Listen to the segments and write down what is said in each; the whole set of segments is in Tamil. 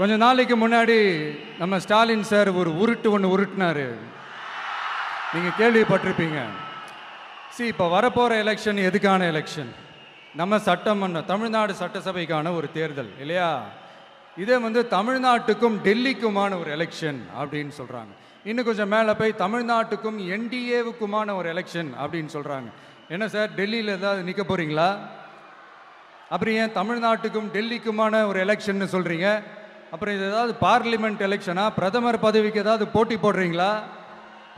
கொஞ்ச நாளைக்கு முன்னாடி நம்ம ஸ்டாலின் சார் ஒரு உருட்டு ஒன்று உருட்டினாரு. நீங்கள் கேள்விப்பட்டிருப்பீங்க. இப்போ வரப்போகிற எலெக்ஷன் எதுக்கான எலெக்ஷன்? நம்ம சட்டமன்ற தமிழ்நாடு சட்டசபைக்கான ஒரு தேர்தல் இல்லையா? இதே தமிழ்நாட்டுக்கும் டெல்லிக்குமான ஒரு எலெக்ஷன் அப்படின்னு சொல்கிறாங்க. இன்னும் கொஞ்சம் மேலே போய் தமிழ்நாட்டுக்கும் என்டிஏவுக்குமான ஒரு எலெக்ஷன் அப்படின்னு சொல்கிறாங்க. என்ன சார், டெல்லியில் ஏதாவது நிற்க போகிறீங்களா? அப்புறம் ஏன் தமிழ்நாட்டுக்கும் டெல்லிக்குமான ஒரு எலெக்ஷன் சொல்கிறீங்க? அப்புறம் இது ஏதாவது பார்லிமெண்ட் எலெக்ஷனா? பிரதமர் பதவிக்கு ஏதாவது போட்டி போடுறீங்களா?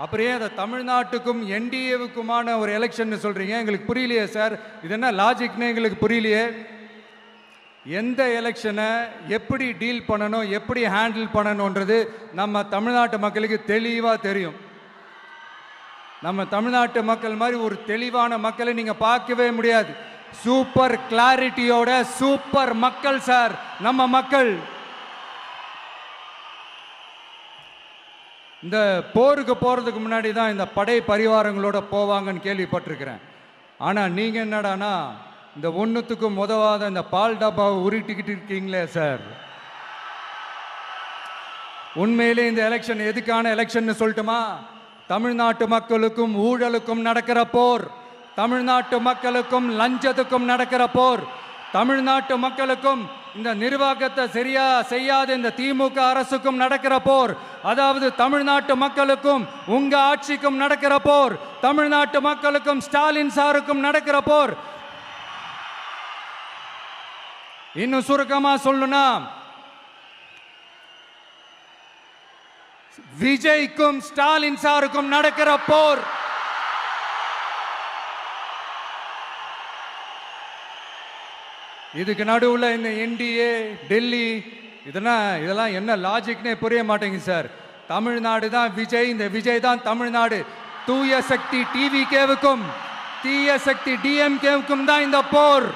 அப்புறம் ஏன் அதை தமிழ்நாட்டுக்கும் என்டிஏவுக்குமான ஒரு எலெக்ஷன் சொல்கிறீங்க? எங்களுக்கு புரியலையே சார், இது என்ன லாஜிக்னு எங்களுக்கு புரியலையே. எந்த எலெக்ஷனை எப்படி டீல் பண்ணணும், எப்படி ஹேண்டில் பண்ணணுன்றது நம்ம தமிழ்நாட்டு மக்களுக்கு தெளிவாக தெரியும். நம்ம தமிழ்நாட்டு மக்கள் மாதிரி ஒரு தெளிவான மக்களை நீங்கள் பார்க்கவே முடியாது. சூப்பர் கிளாரிட்டியோட சூப்பர் மக்கள் சார் நம்ம மக்கள். இந்த போருக்கு போகிறதுக்கு முன்னாடி தான் இந்த படை பரிவாரங்களோட போவாங்கன்னு கேள்விப்பட்டிருக்கிறேன். ஆனால் நீங்கள் என்னடானா இந்த ஒன்றுத்துக்கும் உதவாத இந்த பால் டப்பாவை உருட்டிக்கிட்டு இருக்கீங்களே சார். உண்மையிலே இந்த எலெக்ஷன் எதுக்கான எலெக்ஷன் சொல்லட்டுமா? தமிழ்நாட்டு மக்களுக்கும் ஊழலுக்கும் நடக்கிற போர், தமிழ்நாட்டு மக்களுக்கும் லஞ்சத்துக்கும் நடக்கிற போர், தமிழ்நாட்டு மக்களுக்கும் இந்த நிர்வாகத்தை சரியா செய்யாத இந்த திமுக அரசுக்கும் நடக்கிற போர், அதாவது தமிழ்நாட்டு மக்களுக்கும் உங்க ஆட்சிக்கும் நடக்கிற போர், தமிழ்நாட்டு மக்களுக்கும் ஸ்டாலின் சாருக்கும் நடக்கிற போர். இன்னும் சுருக்கமா சொல்லணும்னா விஜய்க்கும் ஸ்டாலின் சாருக்கும் நடக்கிற போர். இதுக்கு நடுவில் இந்த என்டிஏ டெல்லி இதெல்லாம் என்ன லாஜிக்னே புரிய மாட்டேங்குது சார். தமிழ்நாடு தான் விஜய், இந்த விஜய் தான் தமிழ்நாடு. தூய சக்தி டிவிகேவுக்கும் தீய சக்தி டிஎம்கேவுக்கும் தான் இந்த போர்.